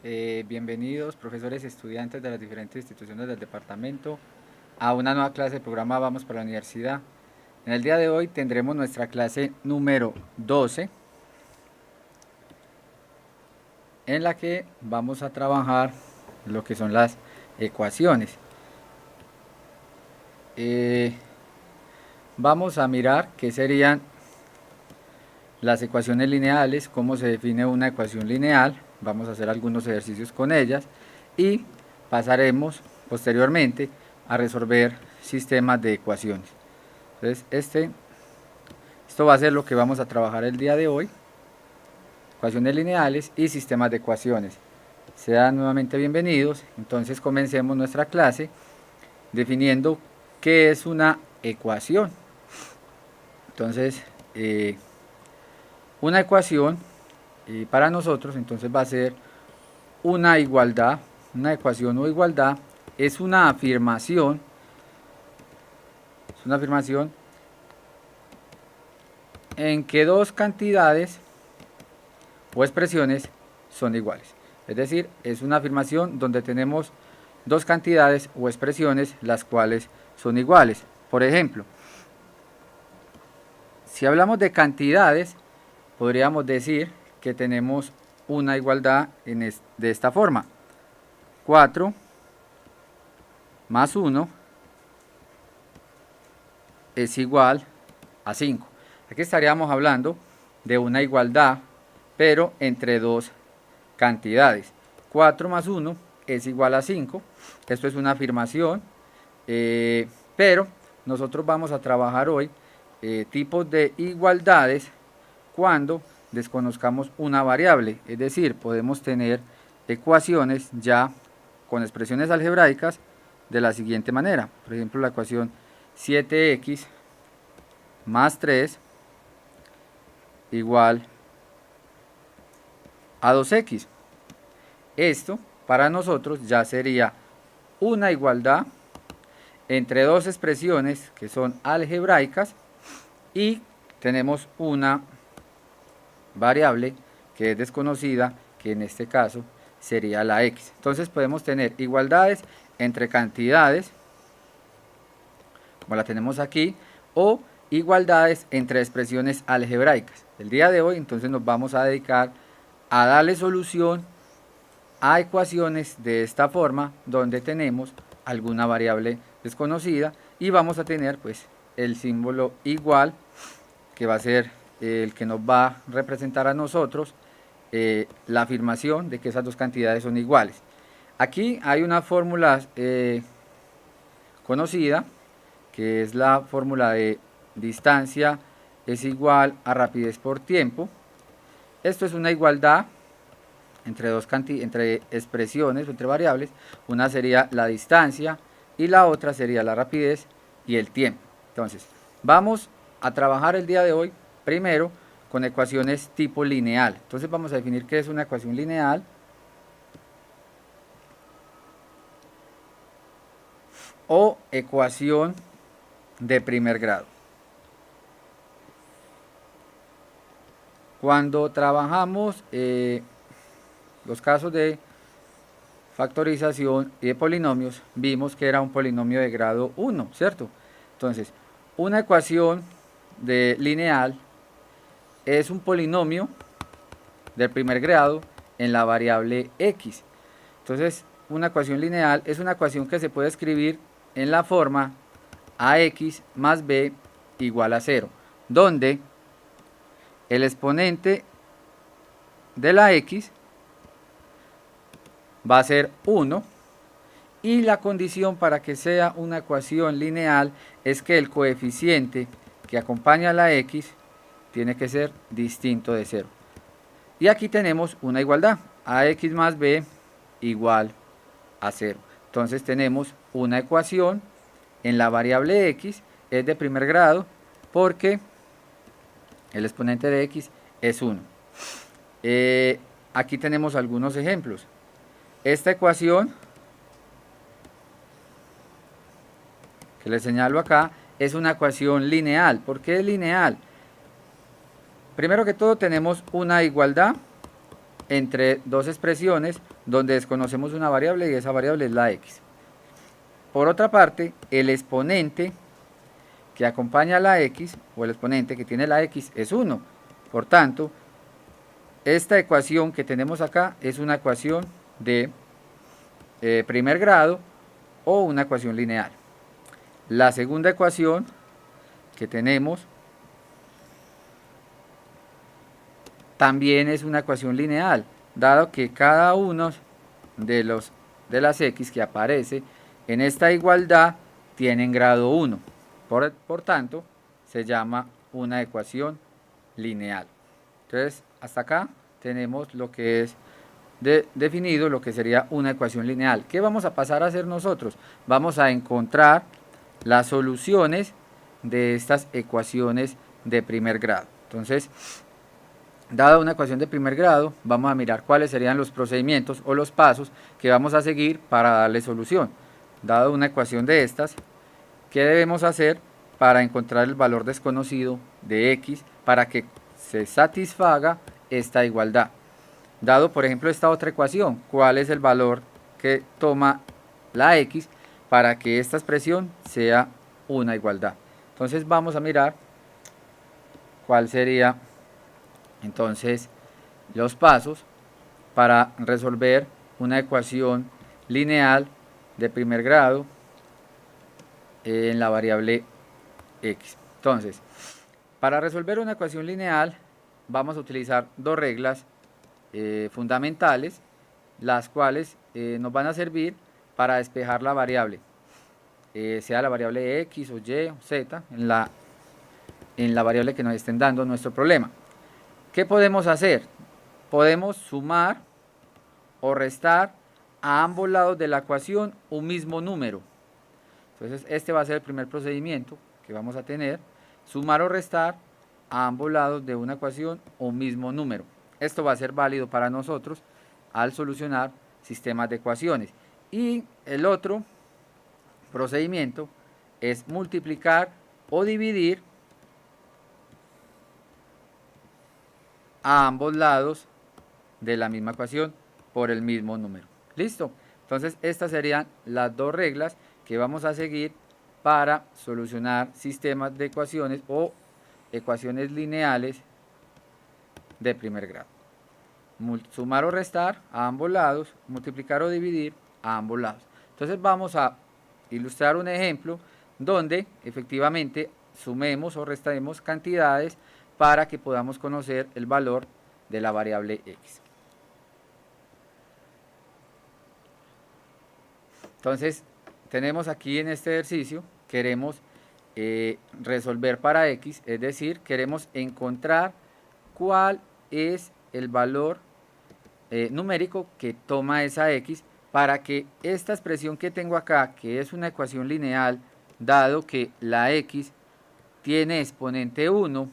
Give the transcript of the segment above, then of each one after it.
Bienvenidos profesores y estudiantes de las diferentes instituciones del departamento a una nueva clase del programa Vamos para la Universidad. En el día de hoy tendremos nuestra clase número 12, en la que vamos a trabajar lo que son las ecuaciones. Vamos a mirar qué serían las ecuaciones lineales, cómo se define una ecuación lineal. Vamos a hacer algunos ejercicios con ellas y pasaremos posteriormente a resolver sistemas de ecuaciones. Entonces esto va a ser lo que vamos a trabajar el día de hoy: ecuaciones lineales y sistemas de ecuaciones. Sean nuevamente bienvenidos. Entonces comencemos nuestra clase definiendo qué es una ecuación. Entonces una ecuación para nosotros entonces va a ser una igualdad. Una ecuación o igualdad es una afirmación, en que dos cantidades o expresiones son iguales. Es decir, es una afirmación donde tenemos dos cantidades o expresiones las cuales son iguales. Por ejemplo, si hablamos de cantidades, podríamos decir que tenemos una igualdad de esta forma: 4 más 1 es igual a 5. Aquí estaríamos hablando de una igualdad, pero entre dos cantidades. 4 más 1 es igual a 5. Esto es una afirmación, pero nosotros vamos a trabajar hoy tipos de igualdades cuando desconozcamos una variable. Es decir, podemos tener ecuaciones ya con expresiones algebraicas de la siguiente manera. Por ejemplo, la ecuación 7x más 3 igual a 2x. Esto para nosotros ya sería una igualdad entre dos expresiones que son algebraicas y tenemos una variable que es desconocida, que en este caso sería la x. Entonces podemos tener igualdades entre cantidades, como la tenemos aquí, o igualdades entre expresiones algebraicas. El día de hoy entonces nos vamos a dedicar a darle solución a ecuaciones de esta forma, donde tenemos alguna variable desconocida y vamos a tener pues el símbolo igual, que va a ser el que nos va a representar a nosotros la afirmación de que esas dos cantidades son iguales. Aquí hay una fórmula conocida, que es la fórmula de distancia es igual a rapidez por tiempo. Esto es una igualdad entre expresiones o entre variables. Una sería la distancia y la otra sería la rapidez y el tiempo. Entonces vamos a trabajar el día de hoy primero con ecuaciones tipo lineal. Entonces vamos a definir qué es una ecuación lineal. O ecuación de primer grado. Cuando trabajamos los casos de factorización y de polinomios, vimos que era un polinomio de grado 1, ¿cierto? Entonces, una ecuación de lineal es un polinomio del primer grado en la variable x. Entonces, una ecuación lineal es una ecuación que se puede escribir en la forma ax más b igual a 0, donde el exponente de la x va a ser 1 y la condición para que sea una ecuación lineal es que el coeficiente que acompaña a la x tiene que ser distinto de 0. Y aquí tenemos una igualdad: ax más b igual a 0. Entonces tenemos una ecuación en la variable x, es de primer grado porque el exponente de x es 1. Aquí tenemos algunos ejemplos. Esta ecuación que les señalo acá es una ecuación lineal. ¿Por qué es lineal? Primero que todo tenemos una igualdad entre dos expresiones donde desconocemos una variable y esa variable es la x. Por otra parte, el exponente que acompaña a la x, o el exponente que tiene la x, es 1. Por tanto, esta ecuación que tenemos acá es una ecuación de primer grado o una ecuación lineal. La segunda ecuación que tenemos también es una ecuación lineal, dado que cada uno de las x que aparece en esta igualdad tienen grado 1. Por tanto, se llama una ecuación lineal. Entonces, hasta acá tenemos lo que es definido lo que sería una ecuación lineal. ¿Qué vamos a pasar a hacer nosotros? Vamos a encontrar las soluciones de estas ecuaciones de primer grado. Entonces, dada una ecuación de primer grado, vamos a mirar cuáles serían los procedimientos o los pasos que vamos a seguir para darle solución. Dada una ecuación de estas, ¿qué debemos hacer para encontrar el valor desconocido de x para que se satisfaga esta igualdad? Dado, por ejemplo, esta otra ecuación, ¿cuál es el valor que toma la x para que esta expresión sea una igualdad? Entonces vamos a mirar cuál sería entonces los pasos para resolver una ecuación lineal de primer grado en la variable x. Entonces, para resolver una ecuación lineal vamos a utilizar dos reglas fundamentales, las cuales nos van a servir para despejar la variable, sea la variable x o y o z, en la variable que nos estén dando nuestro problema. ¿Qué podemos hacer? Podemos sumar o restar a ambos lados de la ecuación un mismo número. Entonces este va a ser el primer procedimiento que vamos a tener: sumar o restar a ambos lados de una ecuación un mismo número. Esto va a ser válido para nosotros al solucionar sistemas de ecuaciones. Y el otro procedimiento es multiplicar o dividir a ambos lados de la misma ecuación por el mismo número. ¿Listo? Entonces estas serían las dos reglas que vamos a seguir para solucionar sistemas de ecuaciones o ecuaciones lineales de primer grado. Sumar o restar a ambos lados, multiplicar o dividir a ambos lados. Entonces vamos a ilustrar un ejemplo donde efectivamente sumemos o restemos cantidades para que podamos conocer el valor de la variable x. Entonces tenemos aquí en este ejercicio, queremos resolver para x, es decir, queremos encontrar cuál es el valor numérico que toma esa x para que esta expresión que tengo acá, que es una ecuación lineal, dado que la x tiene exponente 1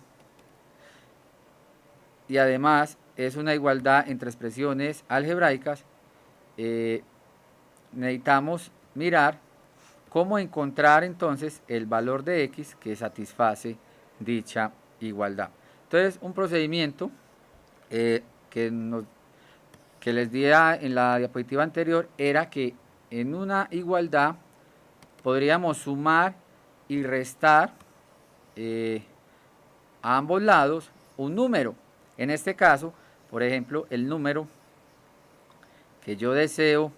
y además es una igualdad entre expresiones algebraicas, necesitamos mirar cómo encontrar entonces el valor de x que satisface dicha igualdad. Entonces, un procedimiento que les di en la diapositiva anterior era que en una igualdad podríamos sumar y restar a ambos lados un número. En este caso, por ejemplo, el número que yo deseo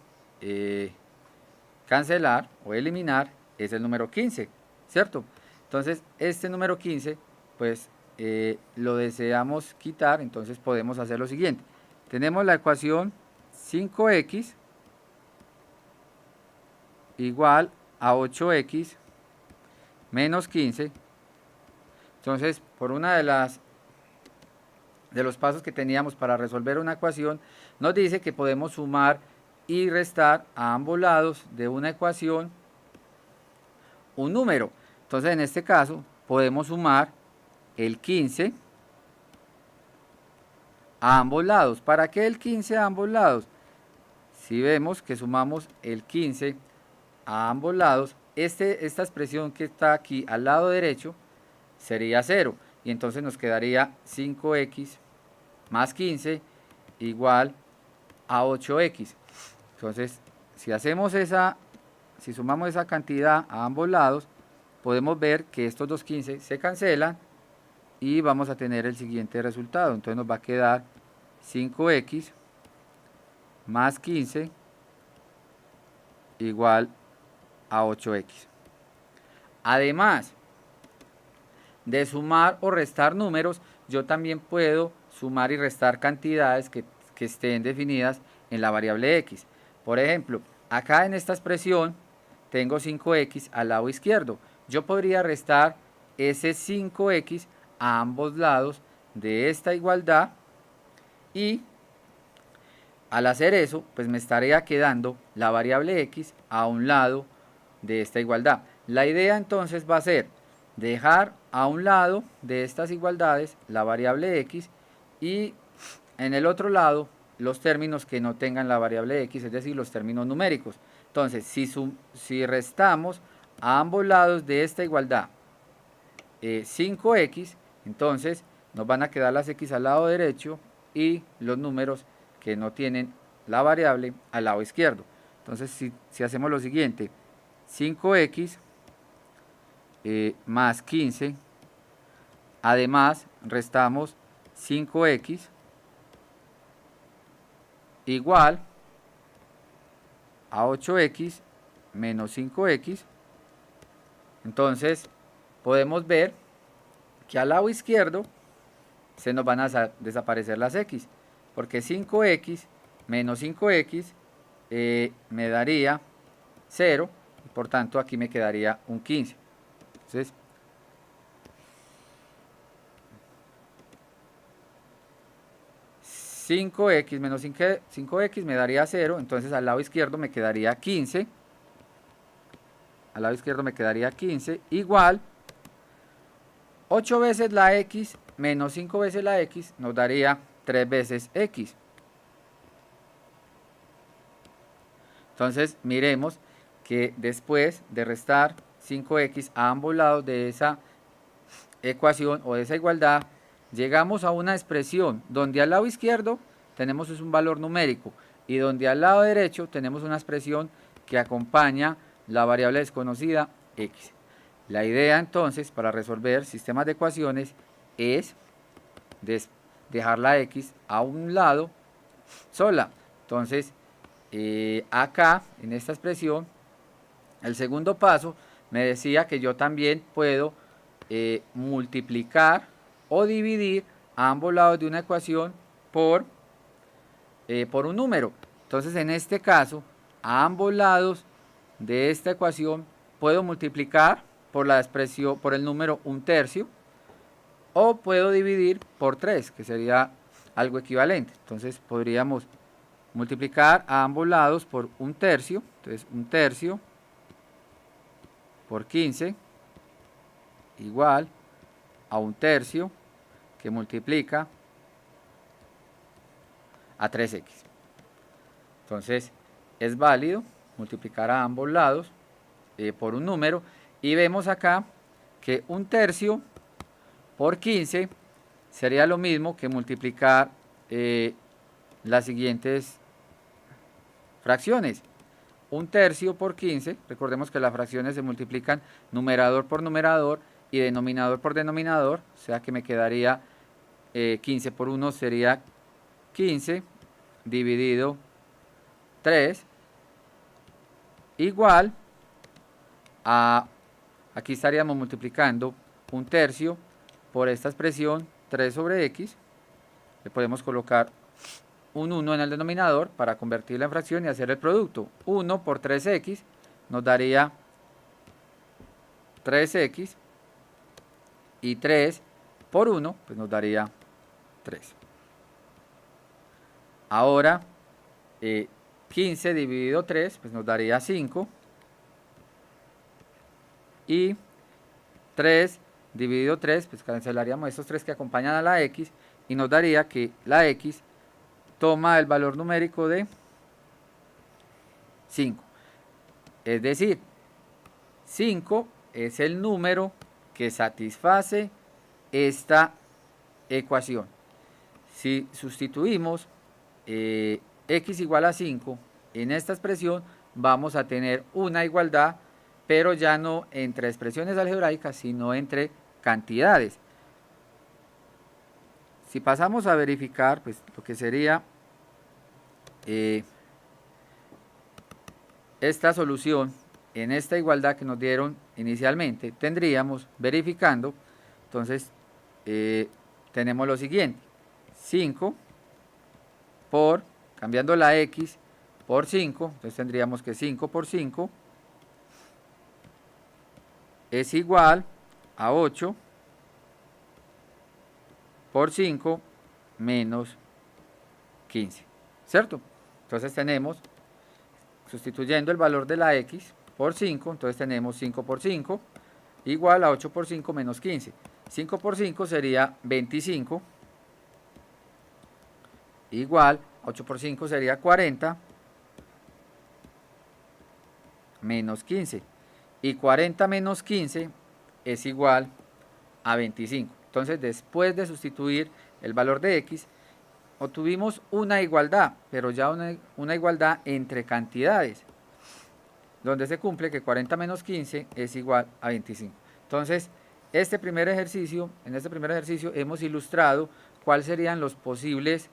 cancelar o eliminar es el número 15, ¿cierto? Entonces, este número 15, pues lo deseamos quitar, entonces podemos hacer lo siguiente. Tenemos la ecuación 5x igual a 8x menos 15. Entonces, por una de los pasos que teníamos para resolver una ecuación, nos dice que podemos sumar y restar a ambos lados de una ecuación un número. Entonces, en este caso, podemos sumar el 15 a ambos lados. ¿Para qué el 15 a ambos lados? Si vemos que sumamos el 15 a ambos lados, esta expresión que está aquí al lado derecho sería 0. Y entonces nos quedaría 5x más 15 igual a 8x. Entonces, si hacemos si sumamos esa cantidad a ambos lados, podemos ver que estos dos 15 se cancelan y vamos a tener el siguiente resultado. Entonces nos va a quedar 5x más 15 igual a 8x. Además de sumar o restar números, yo también puedo sumar y restar cantidades que estén definidas en la variable x. Por ejemplo, acá en esta expresión tengo 5x al lado izquierdo. Yo podría restar ese 5x a ambos lados de esta igualdad y al hacer eso, pues me estaría quedando la variable x a un lado de esta igualdad. La idea entonces va a ser dejar a un lado de estas igualdades la variable x y en el otro lado los términos que no tengan la variable x, es decir, los términos numéricos. Entonces, si restamos a ambos lados de esta igualdad 5x, entonces nos van a quedar las x al lado derecho y los números que no tienen la variable al lado izquierdo. Entonces, si hacemos lo siguiente, 5x más 15, además restamos 5x igual a 8x menos 5x. Entonces podemos ver que al lado izquierdo se nos van a desaparecer las x, porque 5x menos 5x me daría 0, y por tanto aquí me quedaría un 15. Entonces, x menos 5x me daría 0, entonces al lado izquierdo me quedaría 15. Al lado izquierdo me quedaría 15 igual 8 veces la x menos 5 veces la x nos daría 3 veces x. Entonces miremos que después de restar 5x a ambos lados de esa ecuación o de esa igualdad, llegamos a una expresión donde al lado izquierdo tenemos un valor numérico y donde al lado derecho tenemos una expresión que acompaña la variable desconocida x. La idea entonces para resolver sistemas de ecuaciones es dejar la x a un lado sola. Entonces acá en esta expresión el segundo paso me decía que yo también puedo multiplicar o dividir a ambos lados de una ecuación por un número. Entonces en este caso a ambos lados de esta ecuación puedo multiplicar por la expresión, por el número 1/3, o puedo dividir por 3, que sería algo equivalente. Entonces podríamos multiplicar a ambos lados por 1/3, entonces 1/3 por 15 igual a 1/3 que multiplica a 3x. Entonces es válido multiplicar a ambos lados por un número y vemos acá que 1/3 por 15 sería lo mismo que multiplicar las siguientes fracciones. 1/3 por 15, recordemos que las fracciones se multiplican numerador por numerador y denominador por denominador, o sea que me quedaría 15 por 1 sería 15 dividido 3 igual a, aquí estaríamos multiplicando 1/3 por esta expresión 3 sobre x, le podemos colocar un 1 en el denominador para convertirla en fracción y hacer el producto. 1 por 3x nos daría 3x y 3 por 1 pues nos daría 3. Ahora 15 dividido 3 pues nos daría 5 y 3 dividido 3 pues cancelaríamos estos 3 que acompañan a la x y nos daría que la x toma el valor numérico de 5. Es decir, 5 es el número que satisface esta ecuación. Si sustituimos x igual a 5, en esta expresión vamos a tener una igualdad, pero ya no entre expresiones algebraicas, sino entre cantidades. Si pasamos a verificar, pues lo que sería esta solución en esta igualdad que nos dieron inicialmente, tendríamos, verificando, entonces tenemos lo siguiente: 5 por, cambiando la x por 5, entonces tendríamos que 5 por 5 es igual a 8 por 5 menos 15, ¿cierto? Entonces tenemos, sustituyendo el valor de la x por 5, entonces tenemos 5 por 5 igual a 8 por 5 menos 15. 5 por 5 sería 25, igual a 8 por 5 sería 40, menos 15. Y 40 menos 15 es igual a 25. Entonces, después de sustituir el valor de x, obtuvimos una igualdad, pero ya una igualdad entre cantidades, donde se cumple que 40 menos 15 es igual a 25. Entonces, en este primer ejercicio hemos ilustrado cuáles serían los posibles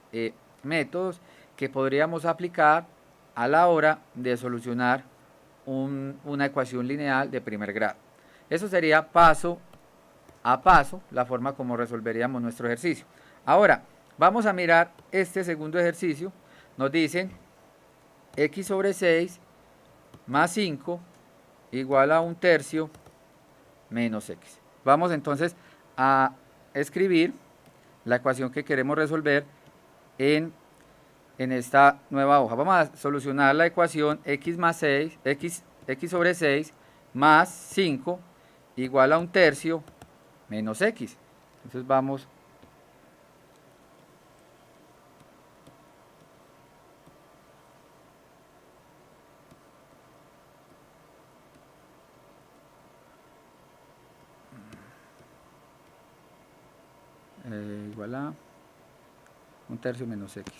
métodos que podríamos aplicar a la hora de solucionar una ecuación lineal de primer grado. Eso sería paso a paso la forma como resolveríamos nuestro ejercicio. Ahora, vamos a mirar este segundo ejercicio. Nos dicen x sobre 6 más 5 igual a 1/3 menos x. Vamos entonces a escribir la ecuación que queremos resolver en esta nueva hoja. Vamos a solucionar la ecuación x sobre 6 más 5 igual a 1/3 menos x. Entonces vamos igual a 1/3 menos x.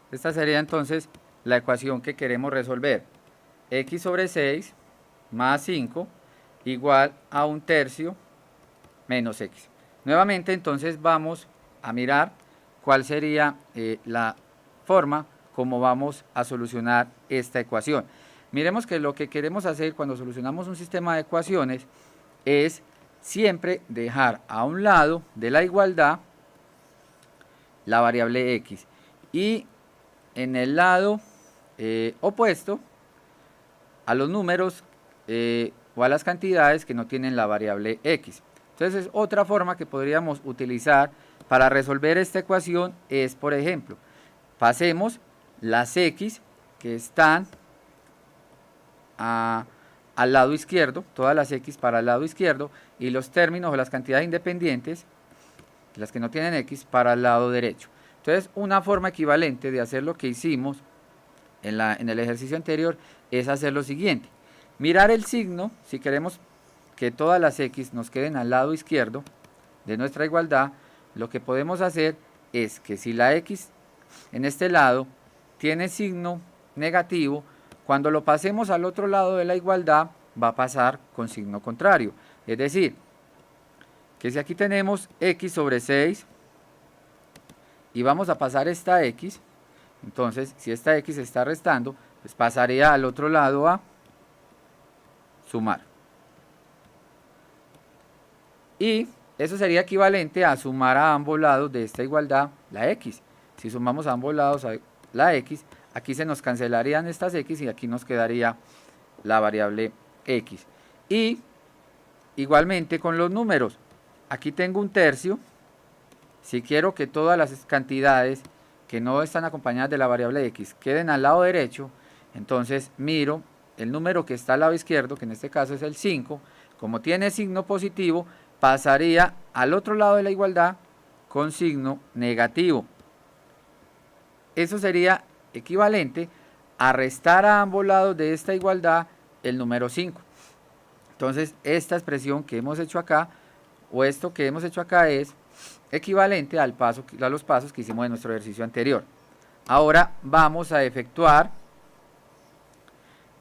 Esta sería entonces la ecuación que queremos resolver. X sobre 6 más 5 igual a 1/3 menos x. Nuevamente entonces vamos a mirar cuál sería la forma como vamos a solucionar esta ecuación. Miremos que lo que queremos hacer cuando solucionamos un sistema de ecuaciones es siempre dejar a un lado de la igualdad la variable x y en el lado opuesto a los números o a las cantidades que no tienen la variable x. Entonces otra forma que podríamos utilizar para resolver esta ecuación es, por ejemplo, pasemos las x que están al lado izquierdo, todas las x para el lado izquierdo, y los términos o las cantidades independientes, las que no tienen x, para el lado derecho. Entonces una forma equivalente de hacer lo que hicimos en el ejercicio anterior es hacer lo siguiente: mirar el signo. Si queremos que todas las x nos queden al lado izquierdo de nuestra igualdad, lo que podemos hacer es que si la x en este lado tiene signo negativo, cuando lo pasemos al otro lado de la igualdad va a pasar con signo contrario. Es decir, que si aquí tenemos x sobre 6 y vamos a pasar esta x, entonces si esta x se está restando, pues pasaría al otro lado a sumar. Y eso sería equivalente a sumar a ambos lados de esta igualdad la x. Si sumamos a ambos lados a la x, aquí se nos cancelarían estas x y aquí nos quedaría la variable x. Y igualmente con los números, aquí tengo 1/3. Si quiero que todas las cantidades que no están acompañadas de la variable x queden al lado derecho, entonces miro el número que está al lado izquierdo, que en este caso es el 5, como tiene signo positivo, pasaría al otro lado de la igualdad con signo negativo. Eso sería equivalente a restar a ambos lados de esta igualdad el número 5. Entonces esta expresión que hemos hecho acá, o esto que hemos hecho acá, es equivalente a los pasos que hicimos en nuestro ejercicio anterior. Ahora vamos a efectuar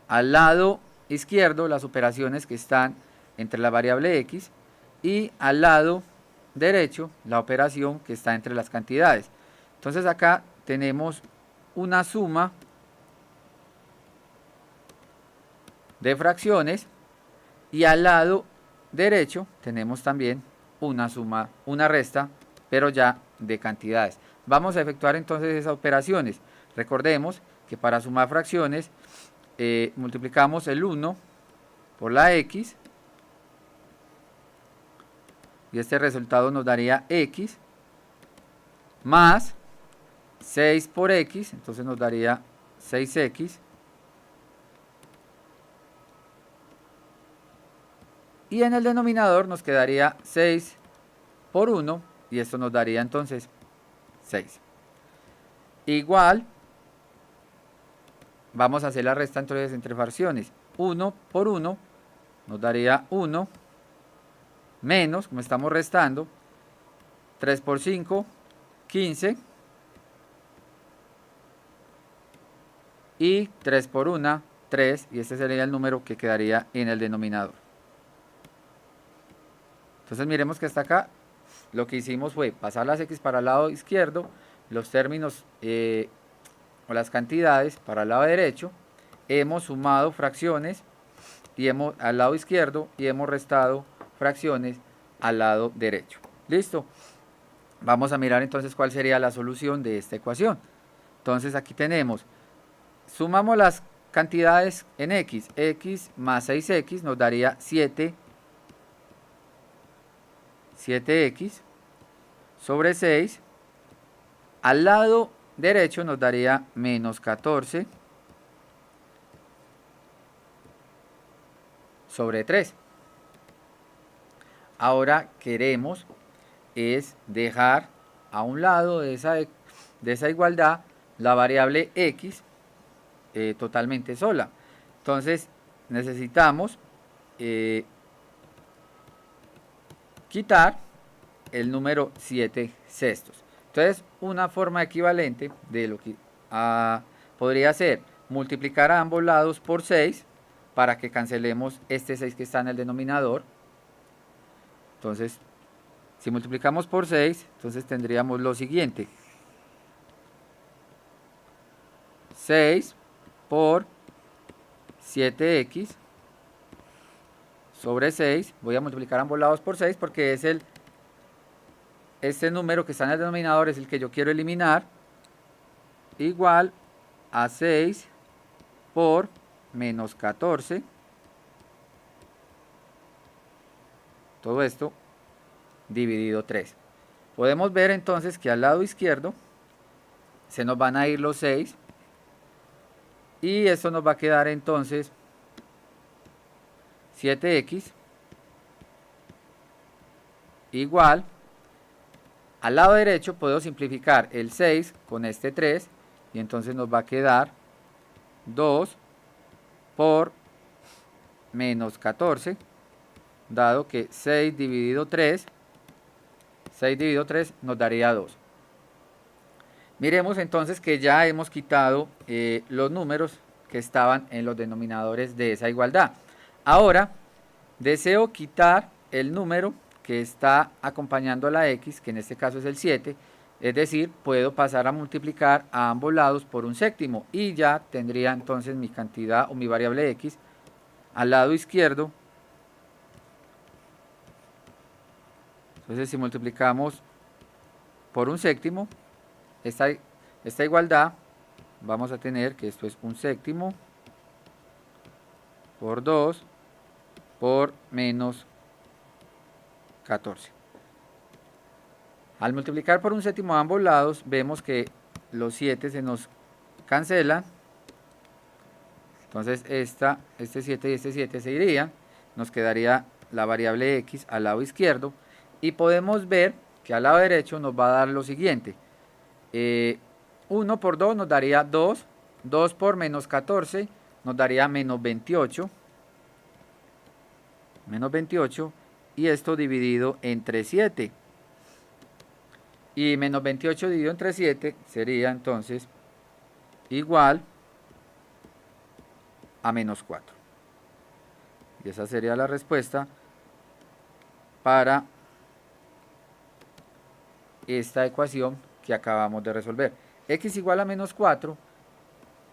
al lado izquierdo las operaciones que están entre la variable x y al lado derecho la operación que está entre las cantidades. Entonces acá tenemos una suma de fracciones y al lado derecho tenemos también una suma, una resta, pero ya de cantidades. Vamos a efectuar entonces esas operaciones. Recordemos que para sumar fracciones multiplicamos el 1 por la x y este resultado nos daría x más 6 por x, entonces nos daría 6x, y en el denominador nos quedaría 6 por 1 y esto nos daría entonces 6. Igual vamos a hacer la resta entonces entre fracciones. 1 por 1 nos daría 1 menos, como estamos restando, 3 por 5, 15, y 3 por 1, 3, y este sería el número que quedaría en el denominador. Entonces miremos que hasta acá lo que hicimos fue pasar las x para el lado izquierdo, los términos o las cantidades para el lado derecho, hemos sumado fracciones y al lado izquierdo y hemos restado fracciones al lado derecho. ¿Listo? Vamos a mirar entonces cuál sería la solución de esta ecuación. Entonces aquí tenemos, sumamos las cantidades en x, x más 6x nos daría 7x sobre 6, al lado derecho nos daría menos 14 sobre 3. Ahora queremos es dejar a un lado de esa igualdad la variable x totalmente sola. Entonces necesitamos quitar el número 7 sextos. Entonces una forma equivalente de lo que podría ser multiplicar a ambos lados por 6 para que cancelemos este 6 que está en el denominador. Entonces si multiplicamos por 6, entonces tendríamos lo siguiente: 6 por 7x sobre 6, voy a multiplicar ambos lados por 6 porque es este número que está en el denominador es el que yo quiero eliminar, igual a 6 por menos 14, todo esto dividido 3. Podemos ver entonces que al lado izquierdo se nos van a ir los 6 y esto nos va a quedar entonces 7x igual, al lado derecho puedo simplificar el 6 con este 3 y entonces nos va a quedar 2 por menos 14, dado que 6 dividido 3 nos daría 2. Miremos entonces que ya hemos quitado los números que estaban en los denominadores de esa igualdad. Ahora deseo quitar el número que está acompañando a la x, que en este caso es el 7, es decir, puedo pasar a multiplicar a ambos lados por un séptimo y ya tendría entonces mi cantidad o mi variable x al lado izquierdo. Entonces si multiplicamos por un séptimo esta igualdad, vamos a tener que esto es un séptimo por 2 por menos 14. Al multiplicar por un séptimo a ambos lados, vemos que los 7 se nos cancelan. Entonces este 7 y este 7 se irían. Nos quedaría la variable x al lado izquierdo. Y podemos ver que al lado derecho nos va a dar lo siguiente. 1 por 2 nos daría 2. 2 por menos 14 nos daría menos 28. menos 28, y esto dividido entre 7. Y menos 28 dividido entre 7 sería entonces igual a menos 4. Y esa sería la respuesta para esta ecuación que acabamos de resolver. X igual a menos 4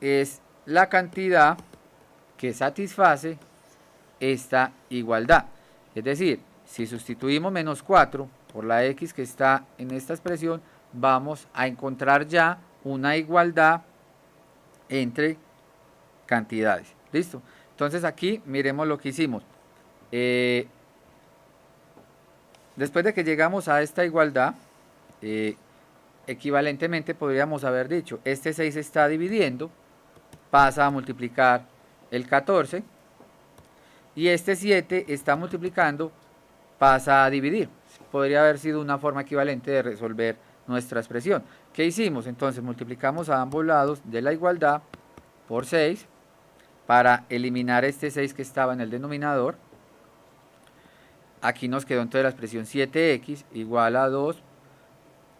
es la cantidad que satisface esta igualdad. Es decir, si sustituimos menos 4 por la X que está en esta expresión, vamos a encontrar ya una igualdad entre cantidades. ¿Listo? Entonces aquí miremos lo que hicimos. Después de que llegamos a esta igualdad, equivalentemente podríamos haber dicho, este 6 está dividiendo, pasa a multiplicar el 14, y este 7 está multiplicando, pasa a dividir. Podría haber sido una forma equivalente de resolver nuestra expresión. ¿Qué hicimos? Entonces multiplicamos a ambos lados de la igualdad por 6 para eliminar este 6 que estaba en el denominador. Aquí nos quedó entonces la expresión 7x igual a 2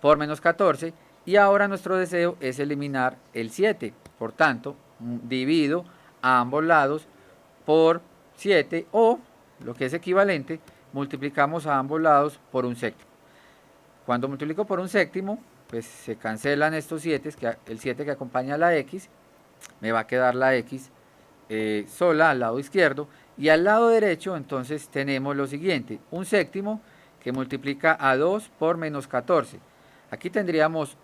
por menos 14, y ahora nuestro deseo es eliminar el 7. Por tanto, divido a ambos lados por 7, o lo que es equivalente, multiplicamos a ambos lados por un séptimo. Cuando multiplico por un séptimo, pues se cancelan estos 7, el 7 que acompaña a la x, me va a quedar la x sola al lado izquierdo, y al lado derecho entonces tenemos lo siguiente, un séptimo que multiplica a 2 por menos 14. Aquí tendríamos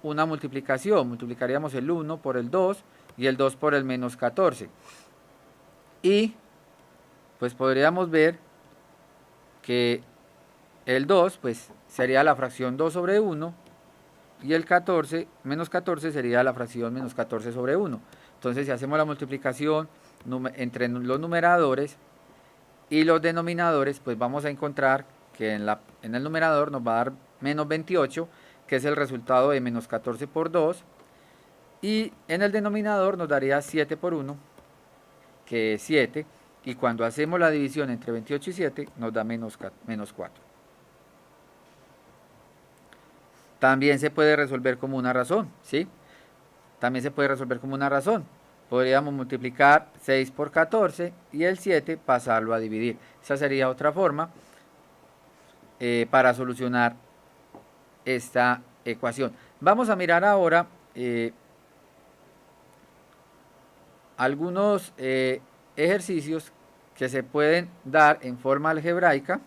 una multiplicación, multiplicaríamos el 1 por el 2 y el 2 por el menos 14. Y pues podríamos ver que el 2 pues sería la fracción 2 sobre 1, y el 14, menos 14 sería la fracción menos 14 sobre 1. Entonces si hacemos la multiplicación entre los numeradores y los denominadores, pues vamos a encontrar que en el numerador nos va a dar menos 28, que es el resultado de menos 14 por 2, y en el denominador nos daría 7 por 1, que es 7, y cuando hacemos la división entre 28 y 7 nos da menos 4. También se puede resolver como una razón, ¿sí? También se puede resolver como una razón. Podríamos multiplicar 6 por 14 y el 7 pasarlo a dividir. Esa sería otra forma para solucionar esta ecuación. Vamos a mirar ahora algunos ejercicios que se pueden dar en forma algebraica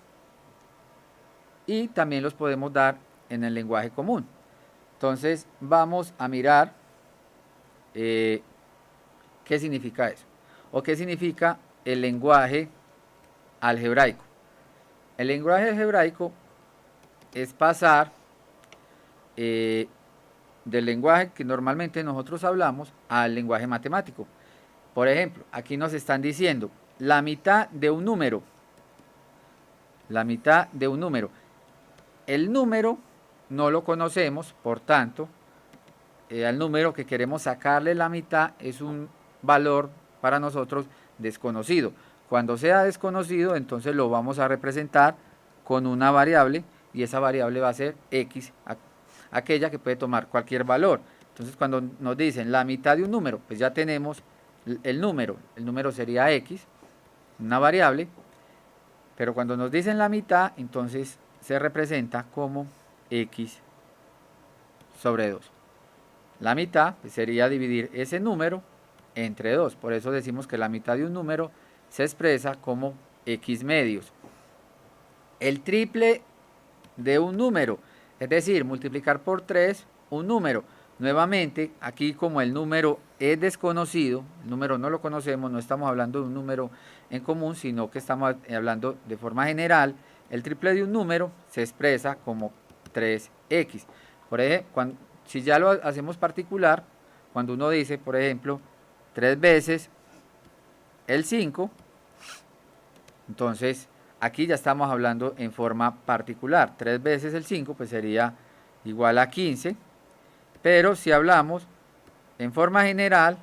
y también los podemos dar en el lenguaje común. Entonces vamos a mirar qué significa eso, o qué significa el lenguaje algebraico. El lenguaje algebraico es pasar del lenguaje que normalmente nosotros hablamos al lenguaje matemático. Por ejemplo, aquí nos están diciendo la mitad de un número. La mitad de un número. El número no lo conocemos, por tanto, al número que queremos sacarle la mitad es un valor para nosotros desconocido. Cuando sea desconocido, entonces lo vamos a representar con una variable, y esa variable va a ser x, aquella que puede tomar cualquier valor. Entonces cuando nos dicen la mitad de un número, pues ya tenemos el número sería x, una variable, pero cuando nos dicen la mitad, entonces se representa como x sobre 2. La mitad pues sería dividir ese número entre 2, por eso decimos que la mitad de un número se expresa como x medios. El triple de un número, es decir, multiplicar por 3 un número. Nuevamente, aquí como el número es desconocido, el número no lo conocemos, no estamos hablando de un número en común, sino que estamos hablando de forma general. El triple de un número se expresa como 3x. Por ejemplo, si ya lo hacemos particular, cuando uno dice, por ejemplo, 3 veces el 5, entonces aquí ya estamos hablando en forma particular. 3 veces el 5 pues sería igual a 15, pero si hablamos en forma general,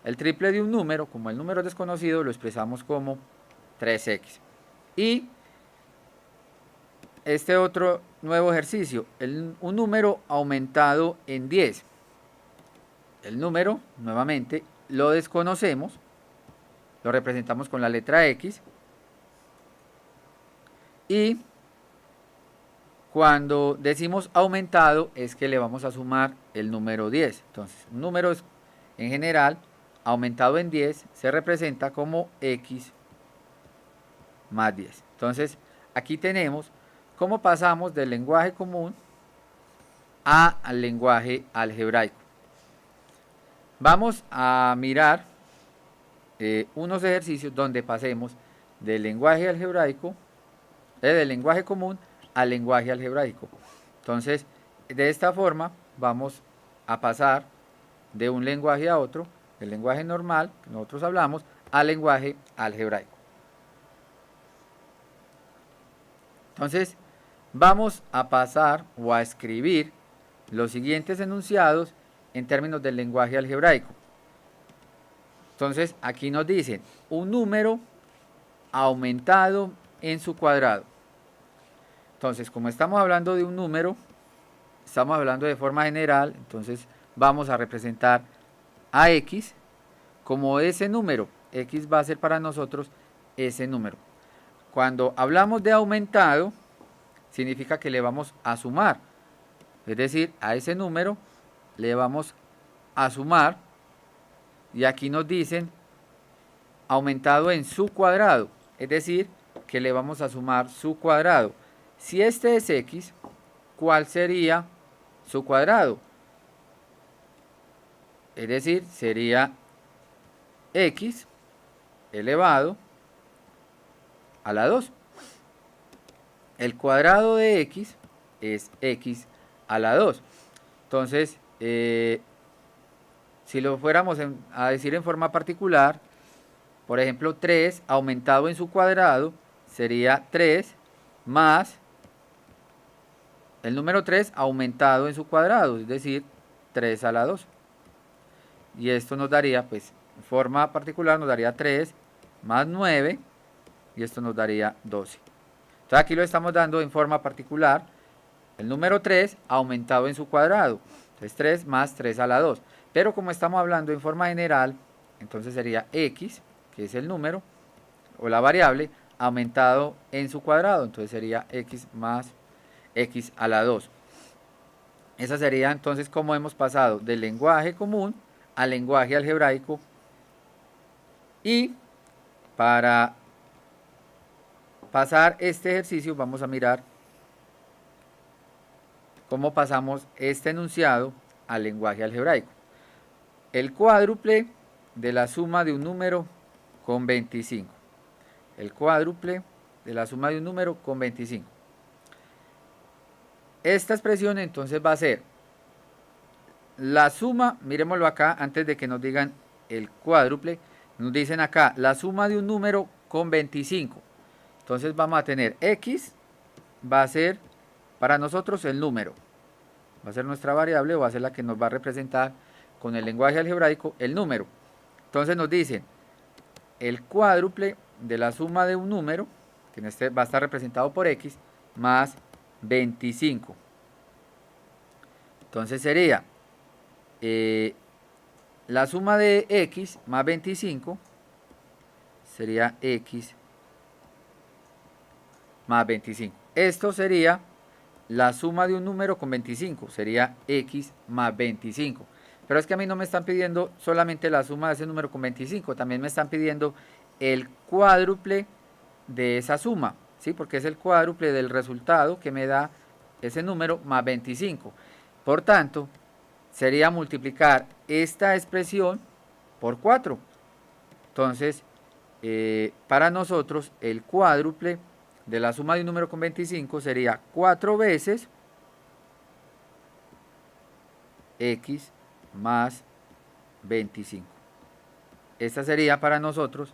el triple de un número, como el número es desconocido, lo expresamos como 3x. Y este otro nuevo ejercicio, un número aumentado en 10. El número, nuevamente, lo desconocemos, lo representamos con la letra X. Y cuando decimos aumentado es que le vamos a sumar el número 10. Entonces, un número en general aumentado en 10 se representa como X más 10. Entonces, aquí tenemos cómo pasamos del lenguaje común al lenguaje algebraico. Vamos a mirar unos ejercicios donde pasemos del lenguaje algebraico, del lenguaje común al lenguaje algebraico. Entonces, de esta forma vamos a pasar de un lenguaje a otro, del lenguaje normal que nosotros hablamos, al lenguaje algebraico. Entonces, vamos a pasar o a escribir los siguientes enunciados en términos del lenguaje algebraico. Entonces, aquí nos dicen un número aumentado en su cuadrado. Entonces, como estamos hablando de un número, estamos hablando de forma general, entonces vamos a representar a X como ese número. X va a ser para nosotros ese número. Cuando hablamos de aumentado, significa que le vamos a sumar. Es decir, a ese número le vamos a sumar. Y aquí nos dicen aumentado en su cuadrado. Es decir, que le vamos a sumar su cuadrado. Si este es X, ¿cuál sería su cuadrado? Es decir, sería X elevado a la 2. El cuadrado de X es X a la 2. Entonces, si lo fuéramos a decir en forma particular, por ejemplo, 3 aumentado en su cuadrado sería 3 más el número 3 aumentado en su cuadrado, es decir, 3 a la 2. Y esto nos daría, pues, en forma particular nos daría 3 más 9, y esto nos daría 12. Entonces aquí lo estamos dando en forma particular, el número 3 aumentado en su cuadrado. Entonces 3 más 3 a la 2. Pero como estamos hablando en forma general, entonces sería X, que es el número, o la variable, aumentado en su cuadrado. Entonces sería X más X a la 2. Esa sería entonces como hemos pasado del lenguaje común al lenguaje algebraico. Y para pasar este ejercicio vamos a mirar cómo pasamos este enunciado al lenguaje algebraico. El cuádruple de la suma de un número con 25. El cuádruple de la suma de un número con 25. Esta expresión entonces va a ser la suma, miremoslo acá antes de que nos digan el cuádruple, nos dicen acá la suma de un número con 25. Entonces vamos a tener X, va a ser para nosotros el número, va a ser nuestra variable o va a ser la que nos va a representar con el lenguaje algebraico el número. Entonces nos dicen el cuádruple de la suma de un número, que en este va a estar representado por X, más 25. Entonces sería la suma de X más 25 sería X más 25. Esto sería la suma de un número con 25, sería X más 25. Pero es que a mí no me están pidiendo solamente la suma de ese número con 25, también me están pidiendo el cuádruple de esa suma, ¿sí? Porque es el cuádruple del resultado que me da ese número más 25. Por tanto, sería multiplicar esta expresión por 4. Entonces, para nosotros, el cuádruple de la suma de un número con 25 sería 4 veces X más 25. Esta sería para nosotros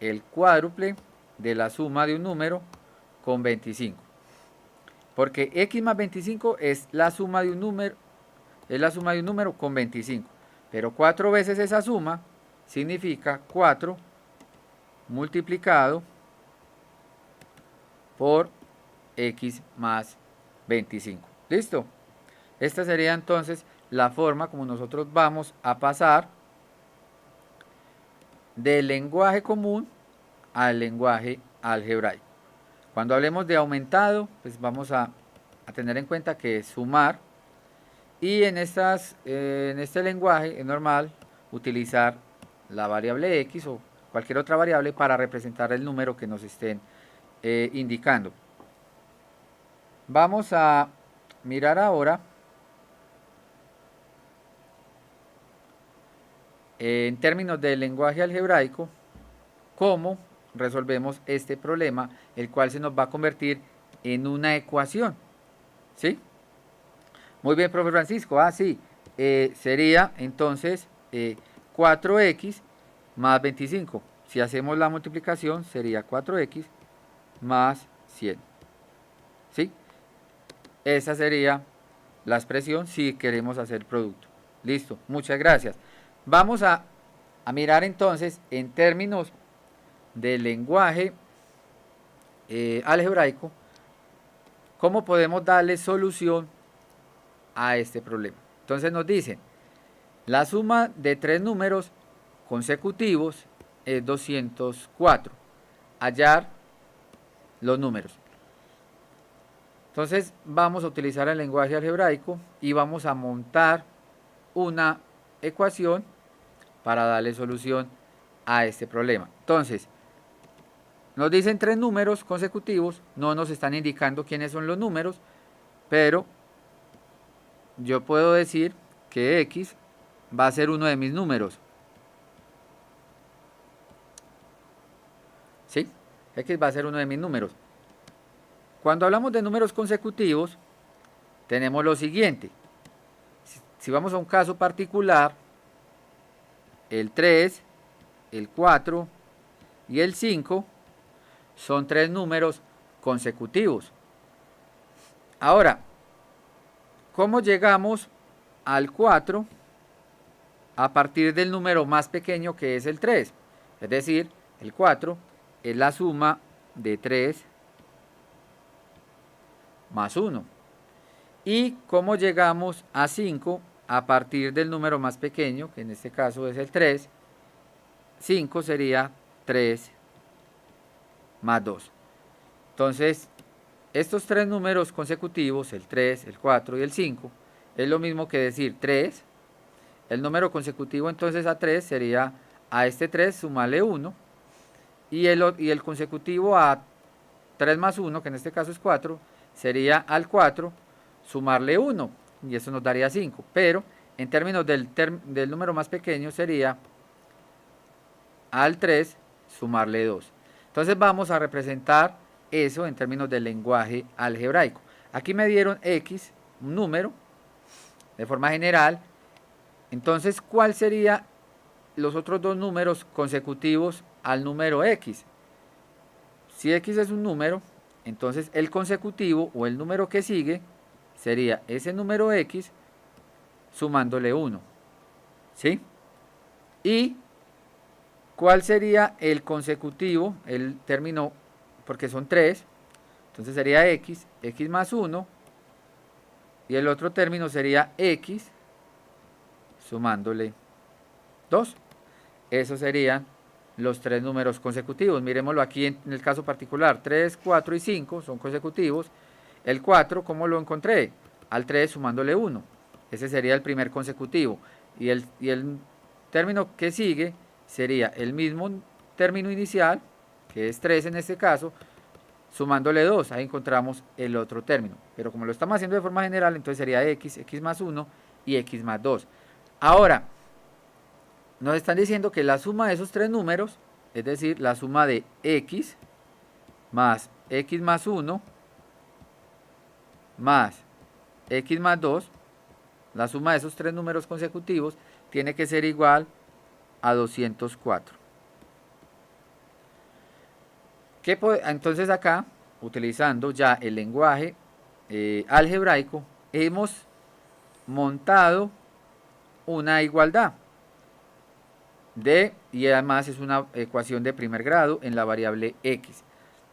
el cuádruple de la suma de un número con 25. Porque X más 25 es la suma de un número, con 25. Pero 4 veces esa suma significa 4 multiplicado por x más 25. ¿Listo? Esta sería entonces la forma como nosotros vamos a pasar del lenguaje común al lenguaje algebraico. Cuando hablemos de aumentado, pues vamos a tener en cuenta que es sumar, y en este lenguaje es normal utilizar la variable x o cualquier otra variable para representar el número que nos estén indicando. Vamos a mirar ahora en términos del lenguaje algebraico cómo resolvemos este problema, el cual se nos va a convertir en una ecuación. ¿Sí? Muy bien, profe Francisco. Sí. Sería entonces 4x más 25. Si hacemos la multiplicación, sería 4x más 100. ¿Sí? Esa sería la expresión si queremos hacer producto. Listo, muchas gracias. Vamos a mirar entonces en términos del lenguaje algebraico cómo podemos darle solución a este problema. Entonces nos dicen, la suma de tres números consecutivos es 204. Hallar los números. Entonces vamos a utilizar el lenguaje algebraico y vamos a montar una ecuación para darle solución a este problema. Entonces, nos dicen tres números consecutivos, no nos están indicando quiénes son los números, pero yo puedo decir que x va a ser uno de mis números. ¿Sí? X va a ser uno de mis números. Cuando hablamos de números consecutivos, tenemos lo siguiente. Si vamos a un caso particular, el 3, el 4 y el 5 son tres números consecutivos. Ahora, ¿cómo llegamos al 4 a partir del número más pequeño que es el 3? Es decir, el 4 es la suma de 3 más 1. ¿Y cómo llegamos a 5 a partir del número más pequeño, que en este caso es el 3? 5 sería 3 más 2. Entonces, estos tres números consecutivos, el 3, el 4 y el 5, es lo mismo que decir 3. El número consecutivo entonces a 3 sería a este 3 sumarle 1, y el consecutivo a 3 más 1, que en este caso es 4, sería al 4 sumarle 1, y eso nos daría 5. Pero en términos del número más pequeño sería al 3 sumarle 2. Entonces vamos a representar eso en términos del lenguaje algebraico. Aquí me dieron x, un número, de forma general. Entonces, ¿cuál sería los otros dos números consecutivos al número x? Si x es un número, entonces el consecutivo o el número que sigue sería ese número x sumándole 1. ¿Sí? Y ¿cuál sería el consecutivo? El término, porque son 3, entonces sería x más 1, y el otro término sería x sumándole 2. Esos serían los tres números consecutivos. Miremoslo aquí en el caso particular. 3, 4 y 5 son consecutivos. El 4, ¿cómo lo encontré? Al 3 sumándole 1. Ese sería el primer consecutivo. Y el término que sigue sería el mismo término inicial, que es 3 en este caso, sumándole 2. Ahí encontramos el otro término. Pero como lo estamos haciendo de forma general, entonces sería x más 1 y x más 2. Ahora, nos están diciendo que la suma de esos tres números, es decir, la suma de x más 1 más x más 2, la suma de esos tres números consecutivos tiene que ser igual a 204. Entonces acá, utilizando ya el lenguaje algebraico, hemos montado una igualdad y además es una ecuación de primer grado en la variable x.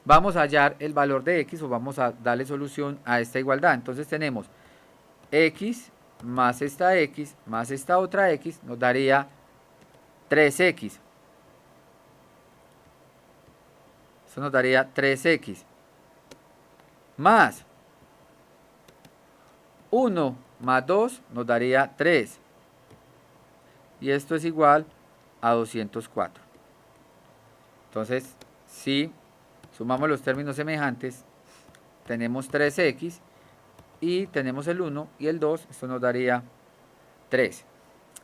vamos a hallar el valor de x o vamos a darle solución a esta igualdad. Entonces tenemos x más esta otra x nos daría 3x. Eso nos daría 3x más 1 más 2 nos daría 3. Y esto es igual a 204. Entonces, si sumamos los términos semejantes, tenemos 3x y tenemos el 1 y el 2, esto nos daría 3.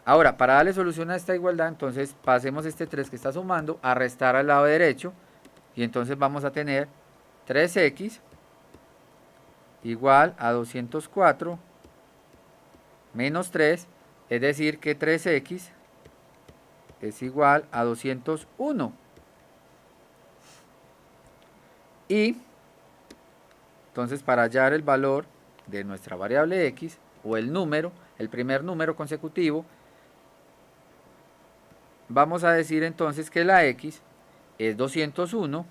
Ahora, para darle solución a esta igualdad, entonces pasemos este 3 que está sumando a restar al lado derecho y entonces vamos a tener 3x igual a 204 menos 3, es decir que 3x es igual a 201. Y entonces para hallar el valor de nuestra variable x o el número, el primer número consecutivo, vamos a decir entonces que la x es 201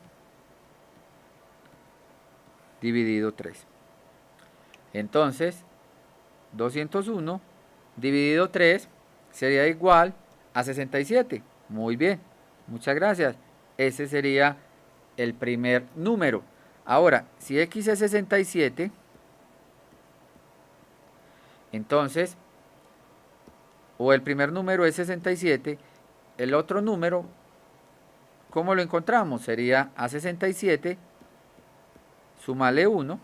dividido 3. Entonces 201 dividido 3 sería igual a 67. Muy bien, muchas gracias. Ese sería el primer número. Ahora, si x es 67, entonces, o el primer número es 67, el otro número, ¿cómo lo encontramos? Sería a 67, sumarle 1,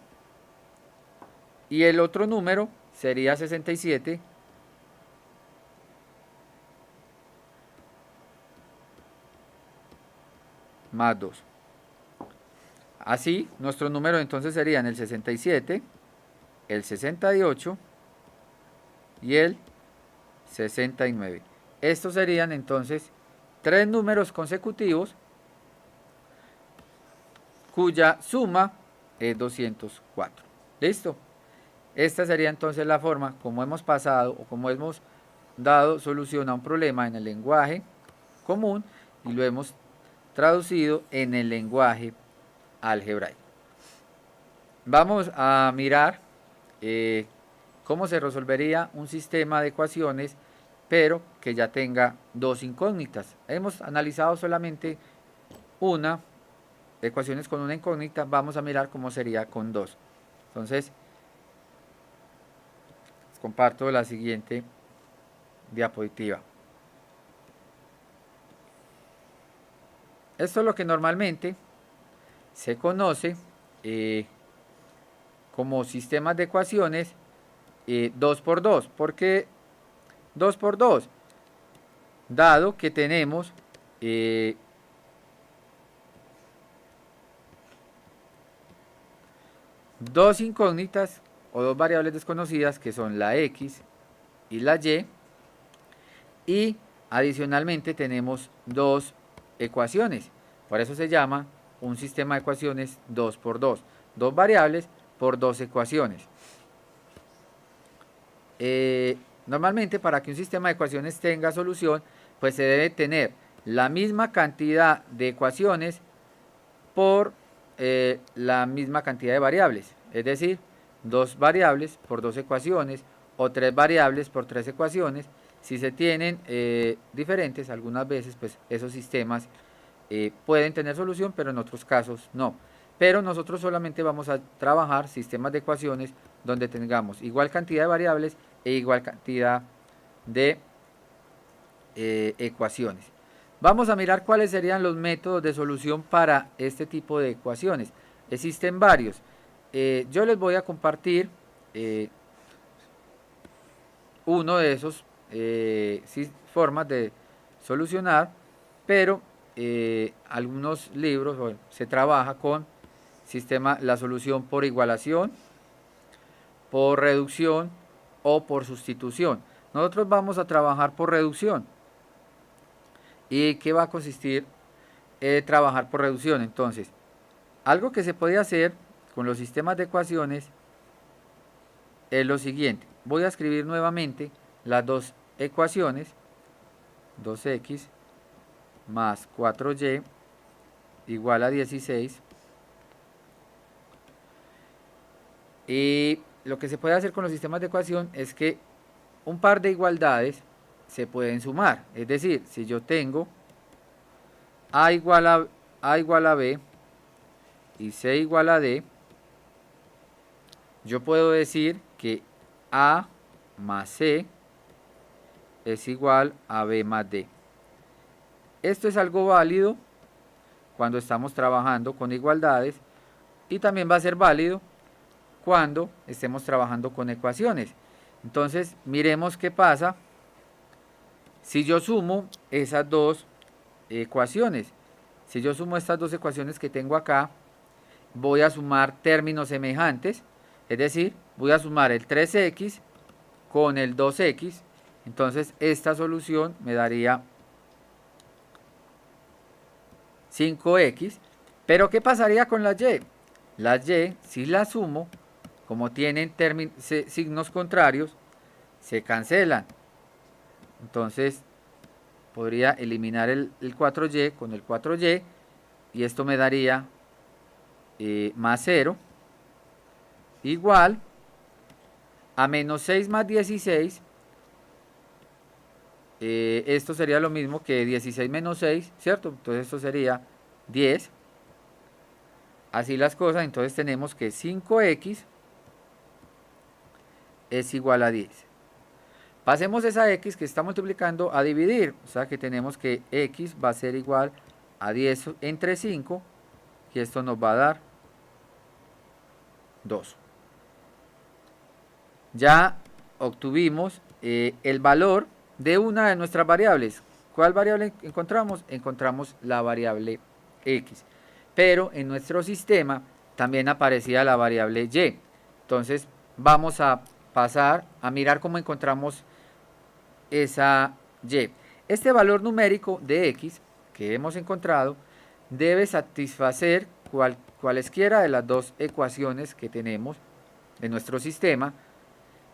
y el otro número sería 67 más 2. Así, nuestro número entonces serían el 67, el 68 y el 69. Estos serían entonces tres números consecutivos cuya suma es 204. ¿Listo? Esta sería entonces la forma como hemos pasado o como hemos dado solución a un problema en el lenguaje común y lo hemos traducido en el lenguaje algebraico. Vamos a mirar cómo se resolvería un sistema de ecuaciones pero que ya tenga dos incógnitas. Hemos analizado solamente una, ecuaciones con una incógnita, vamos a mirar cómo sería con dos. Entonces, comparto la siguiente diapositiva. Esto es lo que normalmente se conoce como sistemas de ecuaciones 2×2. ¿Por qué 2×2? Dado que tenemos dos incógnitas o dos variables desconocidas que son la x y la y adicionalmente tenemos dos ecuaciones. Por eso se llama un sistema de ecuaciones 2×2. Dos variables por dos ecuaciones. Normalmente para que un sistema de ecuaciones tenga solución, pues se debe tener la misma cantidad de ecuaciones por la misma cantidad de variables. Es decir, dos variables por dos ecuaciones o tres variables por tres ecuaciones. Si se tienen diferentes, algunas veces pues esos sistemas pueden tener solución, pero en otros casos no. Pero nosotros solamente vamos a trabajar sistemas de ecuaciones donde tengamos igual cantidad de variables e igual cantidad de ecuaciones. Vamos a mirar cuáles serían los métodos de solución para este tipo de ecuaciones. Existen varios. Yo les voy a compartir uno de esos formas de solucionar, pero algunos libros bueno, se trabaja con la solución por igualación, por reducción o por sustitución. Nosotros vamos a trabajar por reducción. ¿Y qué va a consistir trabajar por reducción? Entonces, algo que se puede hacer con los sistemas de ecuaciones es lo siguiente. Voy a escribir nuevamente las dos ecuaciones, 2x más 4y igual a 16 Y lo que se puede hacer con los sistemas de ecuación es que un par de igualdades se pueden sumar. Es decir, si yo tengo A igual a B y C igual a D, yo puedo decir que A más C es igual a B más D. Esto es algo válido cuando estamos trabajando con igualdades y también va a ser válido cuando estemos trabajando con ecuaciones. Entonces, miremos qué pasa si yo sumo esas dos ecuaciones. Si yo sumo estas dos ecuaciones que tengo acá, voy a sumar términos semejantes, es decir, voy a sumar el 3x con el 2x, entonces esta solución me daría 5x, pero ¿qué pasaría con las y? Las y, si las sumo, como tienen signos contrarios, se cancelan. Entonces podría eliminar el 4y con el 4y y esto me daría más 0 igual a menos 6 más 16. Esto sería lo mismo que 16 menos 6, ¿cierto? Entonces esto sería 10. Así las cosas, entonces tenemos que 5x es igual a 10. Pasemos esa x que está multiplicando a dividir, o sea que tenemos que x va a ser igual a 10 entre 5 y esto nos va a dar 2. Ya obtuvimos el valor de una de nuestras variables. ¿Cuál variable encontramos? Encontramos la variable x. Pero en nuestro sistema también aparecía la variable y. Entonces vamos a pasar a mirar cómo encontramos esa y. Este valor numérico de x que hemos encontrado debe satisfacer cualesquiera de las dos ecuaciones que tenemos en nuestro sistema.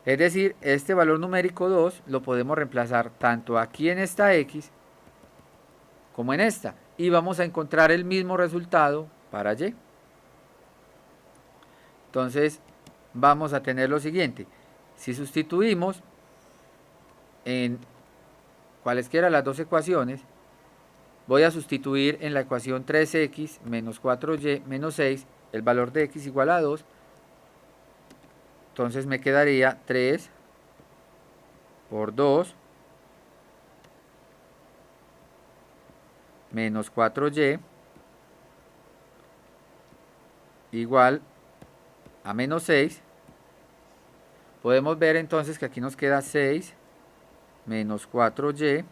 Es decir, este valor numérico 2 lo podemos reemplazar tanto aquí en esta x como en esta. Y vamos a encontrar el mismo resultado para y. Entonces vamos a tener lo siguiente. Si sustituimos en cualesquiera de las dos ecuaciones, voy a sustituir en la ecuación 3x menos 4y menos 6 el valor de x igual a 2. Entonces me quedaría 3 por 2 menos 4y igual a menos 6. Podemos ver entonces que aquí nos queda 6 menos 4y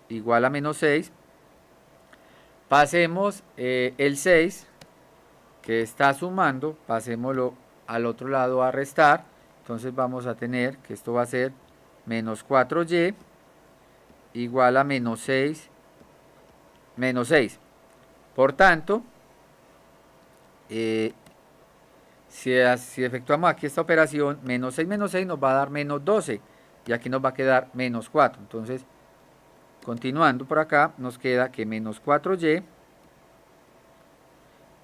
igual a menos 6. Pasemos el 6 que está sumando, pasémoslo al otro lado a restar. Entonces vamos a tener que esto va a ser menos 4y igual a menos 6 menos 6. Por tanto, si efectuamos aquí esta operación, menos 6 nos va a dar menos 12 y aquí nos va a quedar menos 4. Entonces, continuando por acá, nos queda que menos 4y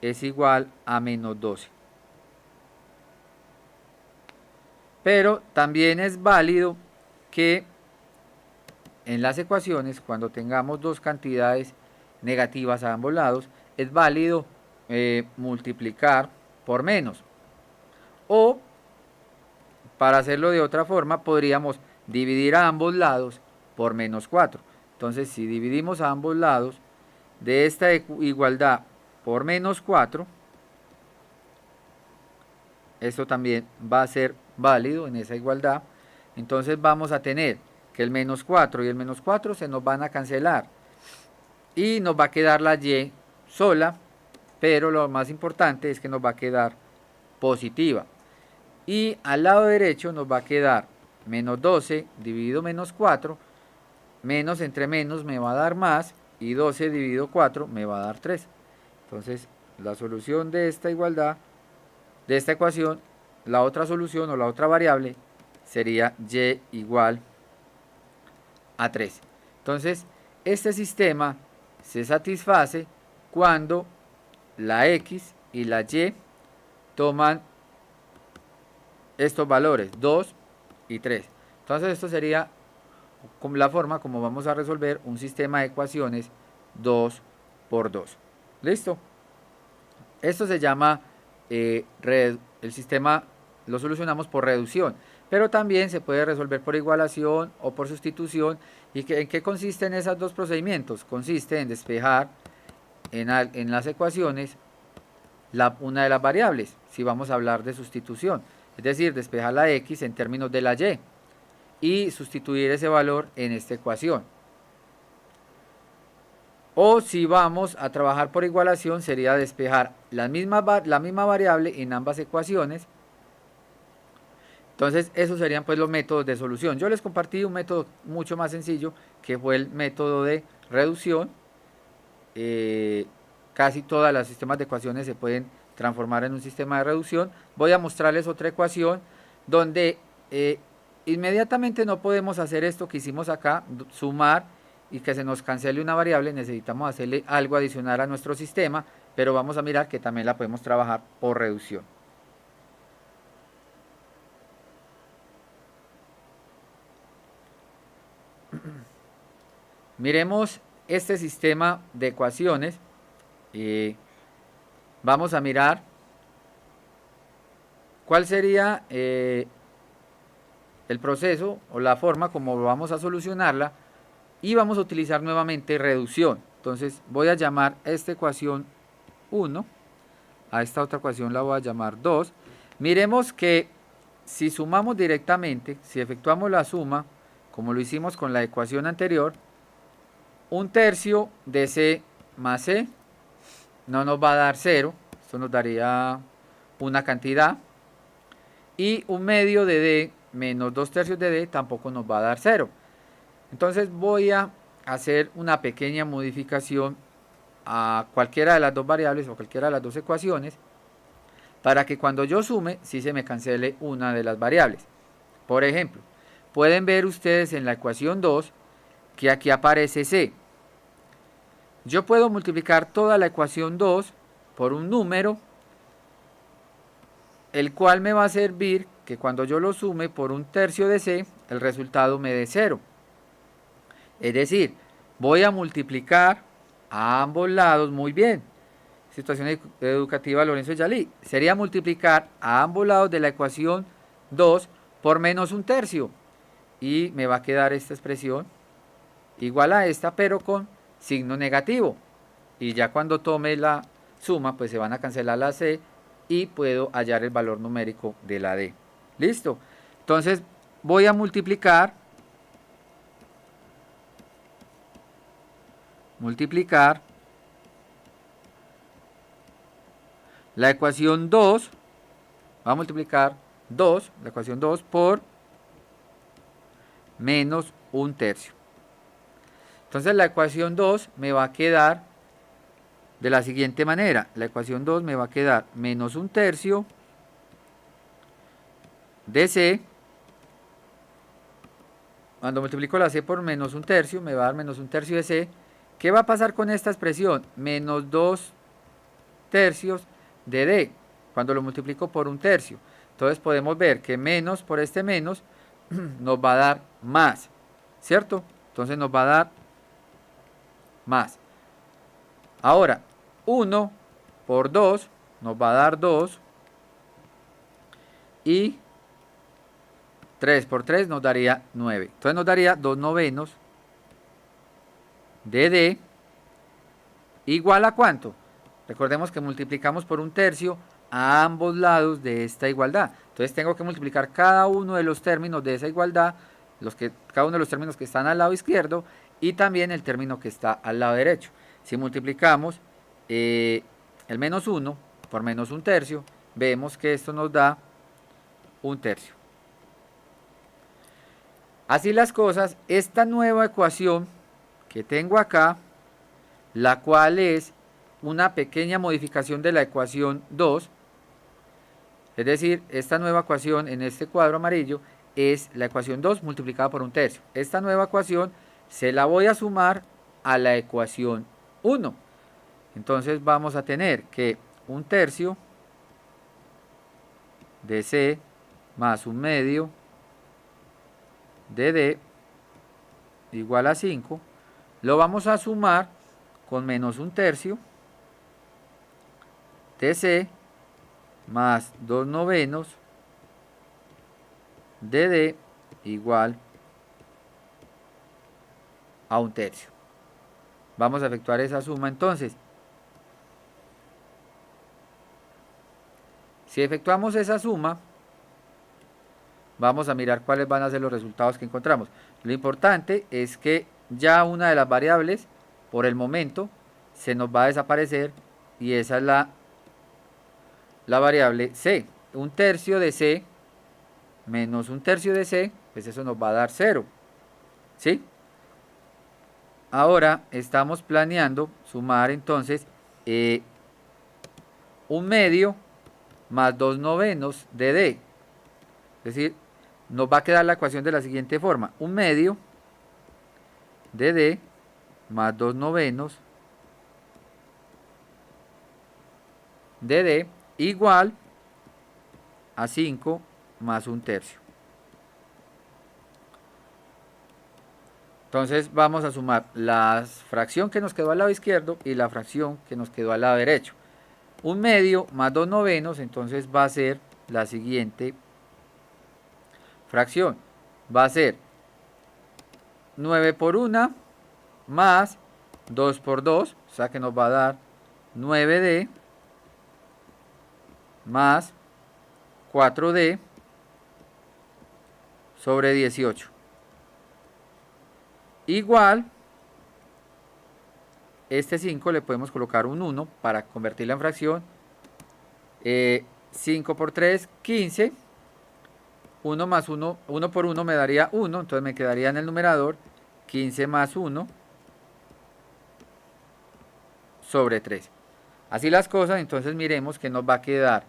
es igual a menos 12. Pero también es válido que en las ecuaciones, cuando tengamos dos cantidades negativas a ambos lados, es válido multiplicar por menos. O, para hacerlo de otra forma, podríamos dividir a ambos lados por menos 4. Entonces, si dividimos a ambos lados de esta igualdad por menos 4, esto también va a ser válido en esa igualdad. Entonces vamos a tener que el menos 4 y el menos 4 se nos van a cancelar y nos va a quedar la y sola, pero lo más importante es que nos va a quedar positiva. Y al lado derecho nos va a quedar menos 12 dividido menos 4, menos entre menos me va a dar más, y 12 dividido 4 me va a dar 3. Entonces la solución de esta igualdad, de esta ecuación, la otra solución o la otra variable sería y igual a 3. Entonces este sistema se satisface cuando la x y la y toman estos valores, 2 y 3. Entonces esto sería la forma como vamos a resolver un sistema de ecuaciones 2 por 2. ¿Listo? Esto se llama, el sistema lo solucionamos por reducción, pero también se puede resolver por igualación o por sustitución. ¿Y en qué consisten esos dos procedimientos? Consiste en despejar en las ecuaciones una de las variables, si vamos a hablar de sustitución, es decir, despejar la x en términos de la y sustituir ese valor en esta ecuación. O si vamos a trabajar por igualación, sería despejar la misma variable en ambas ecuaciones. Entonces esos serían pues los métodos de solución. Yo les compartí un método mucho más sencillo, que fue el método de reducción. Casi todos los sistemas de ecuaciones se pueden transformar en un sistema de reducción. Voy a mostrarles otra ecuación donde inmediatamente no podemos hacer esto que hicimos acá, sumar y que se nos cancele una variable. Necesitamos hacerle algo adicional a nuestro sistema, pero vamos a mirar que también la podemos trabajar por reducción. Miremos este sistema de ecuaciones. Vamos a mirar cuál sería el proceso o la forma como vamos a solucionarla, y vamos a utilizar nuevamente reducción. Entonces voy a llamar a esta ecuación 1, a esta otra ecuación la voy a llamar 2. Miremos que si sumamos directamente, si efectuamos la suma como lo hicimos con la ecuación anterior, 1/3 de c más c no nos va a dar 0, esto nos daría una cantidad, y 1/2 de d menos 2/3 de d tampoco nos va a dar 0. Entonces voy a hacer una pequeña modificación a cualquiera de las dos variables o cualquiera de las dos ecuaciones, para que cuando yo sume, sí se me cancele una de las variables. Por ejemplo, pueden ver ustedes en la ecuación 2 que aquí aparece c. Yo puedo multiplicar toda la ecuación 2 por un número, el cual me va a servir que cuando yo lo sume por 1/3 de c, el resultado me dé 0. Es decir, voy a multiplicar a ambos lados, muy bien. Situación educativa Lorenzo Yalí. Sería multiplicar a ambos lados de la ecuación 2 por menos 1/3. Y me va a quedar esta expresión igual a esta, pero con signo negativo. Y ya cuando tome la suma, pues se van a cancelar la c y puedo hallar el valor numérico de la d. ¿Listo? Entonces voy a multiplicar la ecuación 2, va a multiplicar 2, la ecuación 2 por menos 1/3. Entonces la ecuación 2 me va a quedar de la siguiente manera. La ecuación 2 me va a quedar menos 1/3 de c. Cuando multiplico la c por menos 1/3 me va a dar menos 1/3 de c. ¿Qué va a pasar con esta expresión? Menos 2/3 de d, cuando lo multiplico por 1/3. Entonces podemos ver que menos por este menos nos va a dar más, ¿cierto? Entonces nos va a dar más. Ahora, 1 por 2 nos va a dar 2. Y 3 por 3 nos daría 9. Entonces nos daría 2/9 de d igual a ¿cuánto? Recordemos que multiplicamos por 1/3 a ambos lados de esta igualdad. Entonces tengo que multiplicar cada uno de los términos de esa igualdad, cada uno de los términos que están al lado izquierdo y también el término que está al lado derecho. Si multiplicamos el menos 1 por menos 1/3, vemos que esto nos da 1/3. Así las cosas, esta nueva ecuación que tengo acá, la cual es una pequeña modificación de la ecuación 2, es decir, esta nueva ecuación en este cuadro amarillo es la ecuación 2 multiplicada por 1/3. Esta nueva ecuación se la voy a sumar a la ecuación 1. Entonces vamos a tener que 1/3 de C más 1/2 de D igual a 5, lo vamos a sumar con menos 1/3 de C más 2/9 de D igual a 1/3. Vamos a efectuar esa suma entonces. Si efectuamos esa suma, vamos a mirar cuáles van a ser los resultados que encontramos. Lo importante es que ya una de las variables, por el momento, se nos va a desaparecer, y esa es la variable C. 1/3 de C menos 1/3 de C, pues eso nos va a dar 0. ¿Sí? Ahora estamos planeando sumar entonces 1/2 más 2/9 de D. Es decir, nos va a quedar la ecuación de la siguiente forma: 1/2 de D más 2/9 de D igual a 5 más 1/3. Entonces vamos a sumar la fracción que nos quedó al lado izquierdo y la fracción que nos quedó al lado derecho. 1/2 más 2/9, entonces va a ser la siguiente fracción. Va a ser 9 por 1 más 2 por 2, o sea que nos va a dar 9D más 4D sobre 18. Igual, este 5 le podemos colocar un 1 para convertirla en fracción. 5 por 3, 15. 1 más 1, 1 por 1 me daría 1, entonces me quedaría en el numerador 15 más 1 sobre 3. Así las cosas, entonces miremos que nos va a quedar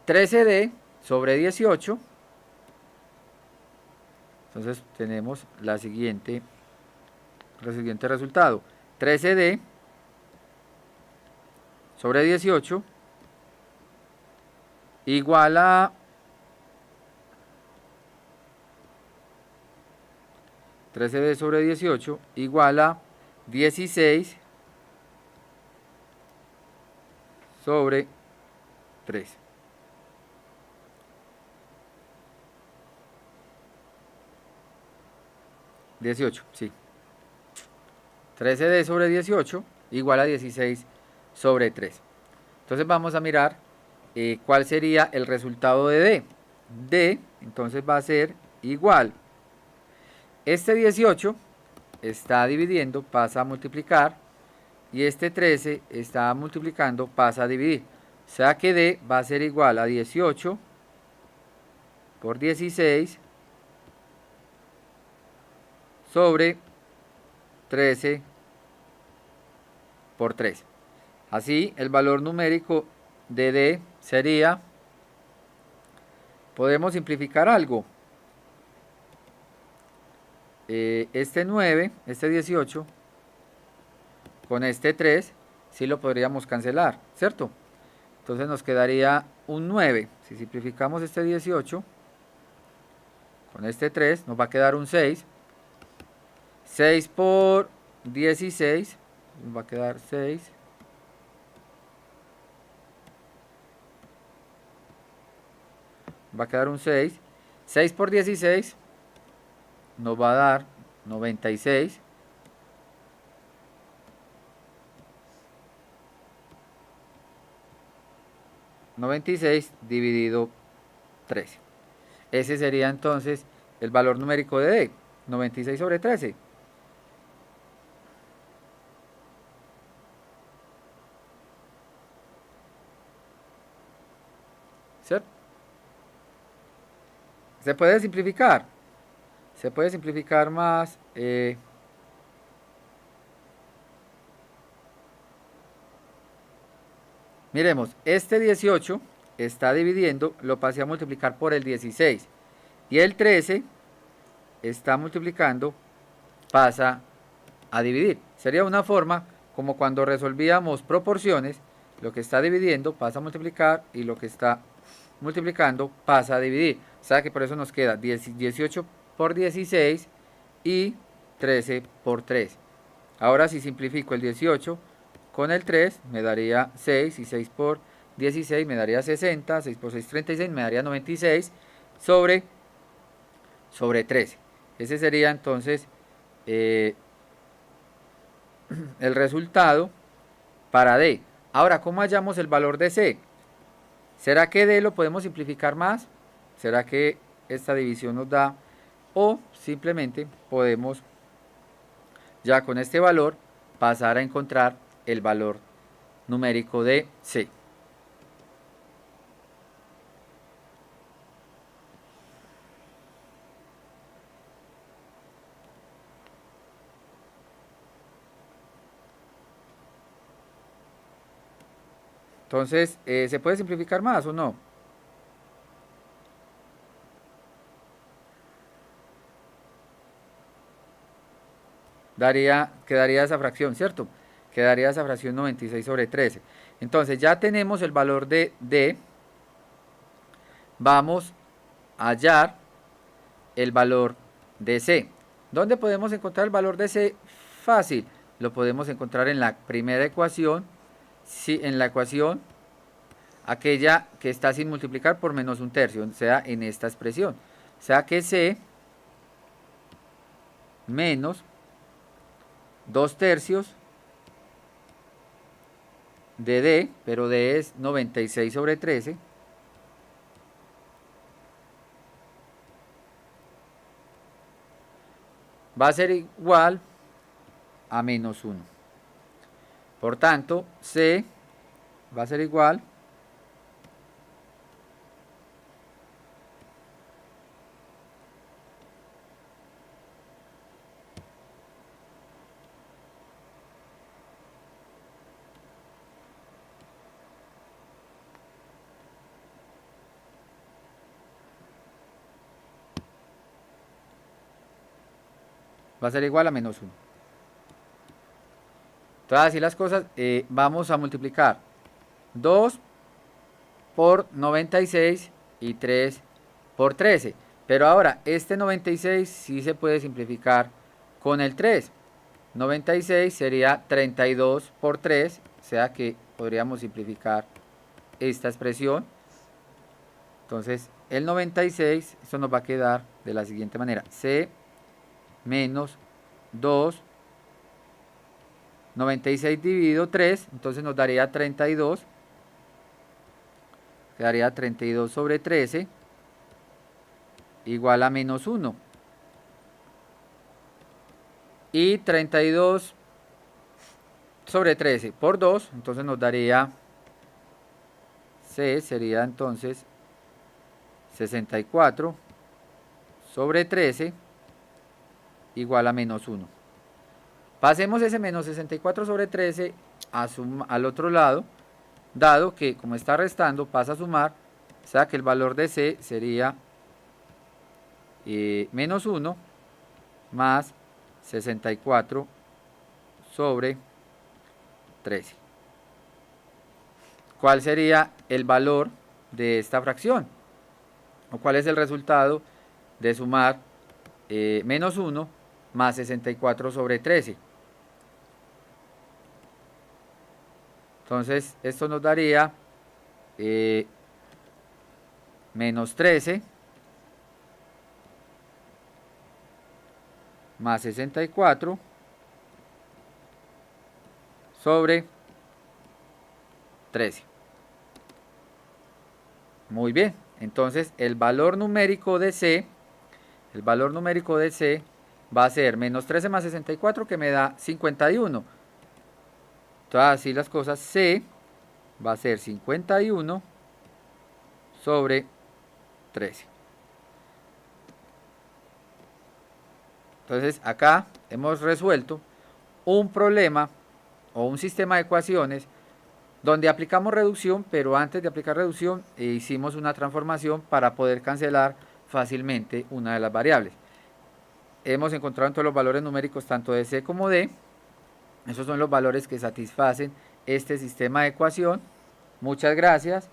13D sobre 18. Entonces tenemos el siguiente resultado: 13D sobre 18 igual a 13D sobre 18 igual a 16 sobre 3. Sí. 13D sobre 18 igual a 16 sobre 3. Entonces vamos a mirar cuál sería el resultado de D. D, entonces va a ser igual. Este 18 está dividiendo, pasa a multiplicar, y este 13 está multiplicando, pasa a dividir. O sea que D va a ser igual a 18 por 16 sobre 13 por 3. Así, el valor numérico de D sería, podemos simplificar algo. Este 9, este 18, con este 3, sí lo podríamos cancelar, ¿cierto? Entonces nos quedaría un 9. Si simplificamos este 18, con este 3, nos va a quedar un 6. 6 por 16, nos va a quedar 6. Va a quedar un 6. 6 por 16 nos va a dar 96. Dividido 13. Ese sería entonces el valor numérico de D, 96 sobre 13. ¿Cierto? Se puede simplificar. Se puede simplificar más. Miremos, este 18 está dividiendo, lo pasé a multiplicar por el 16. Y el 13 está multiplicando, pasa a dividir. Sería una forma como cuando resolvíamos proporciones: lo que está dividiendo pasa a multiplicar y lo que está multiplicando pasa a dividir. O sea que por eso nos queda 18 por 16 y 13 por 3. Ahora si simplifico el 18 con el 3 me daría 6 y 6 por 16 me daría 60, 6 por 6 36 me daría 96 sobre 13. Ese sería entonces el resultado para D. Ahora, ¿cómo hallamos el valor de C? ¿Será que D lo podemos simplificar más? ¿Será que esta división nos da? O simplemente podemos ya con este valor pasar a encontrar el valor numérico de C. Entonces, ¿se puede simplificar más o no? Quedaría esa fracción, ¿cierto? Quedaría esa fracción 96 sobre 13. Entonces, ya tenemos el valor de D. Vamos a hallar el valor de C. ¿Dónde podemos encontrar el valor de C? Fácil. Lo podemos encontrar en la primera ecuación. Sí, en la ecuación aquella que está sin multiplicar por menos un tercio, o sea, en esta expresión. O sea que C menos 2 tercios de D, pero D es 96 sobre 13, va a ser igual a menos 1. Por tanto, C va a ser igual a menos 1. Entonces, así las cosas, vamos a multiplicar 2 por 96 y 3 por 13. Pero ahora, este 96 sí se puede simplificar con el 3. 96 sería 32 por 3, o sea que podríamos simplificar esta expresión. Entonces, el 96, esto nos va a quedar de la siguiente manera. C menos 2, 96 dividido 3, entonces nos daría 32. Quedaría 32 sobre 13 igual a menos 1. Y 32 sobre 13 por 2, entonces nos daría C, sería entonces 64 sobre 13 igual a menos 1. Pasemos ese menos 64 sobre 13 al otro lado, dado que como está restando pasa a sumar, o sea que el valor de C sería menos 1 más 64 sobre 13. ¿Cuál sería el valor de esta fracción? ¿O cuál es el resultado de sumar menos 1 más 64 sobre 13? Entonces, esto nos daría menos 13 más 64 sobre 13. Muy bien, entonces el valor numérico de C, va a ser menos 13 más 64 que me da 51. Entonces así las cosas, C va a ser 51 sobre 13. Entonces acá hemos resuelto un problema o un sistema de ecuaciones donde aplicamos reducción, pero antes de aplicar reducción hicimos una transformación para poder cancelar fácilmente una de las variables. Hemos encontrado entonces los valores numéricos tanto de C como D. Esos son los valores que satisfacen este sistema de ecuación. Muchas gracias.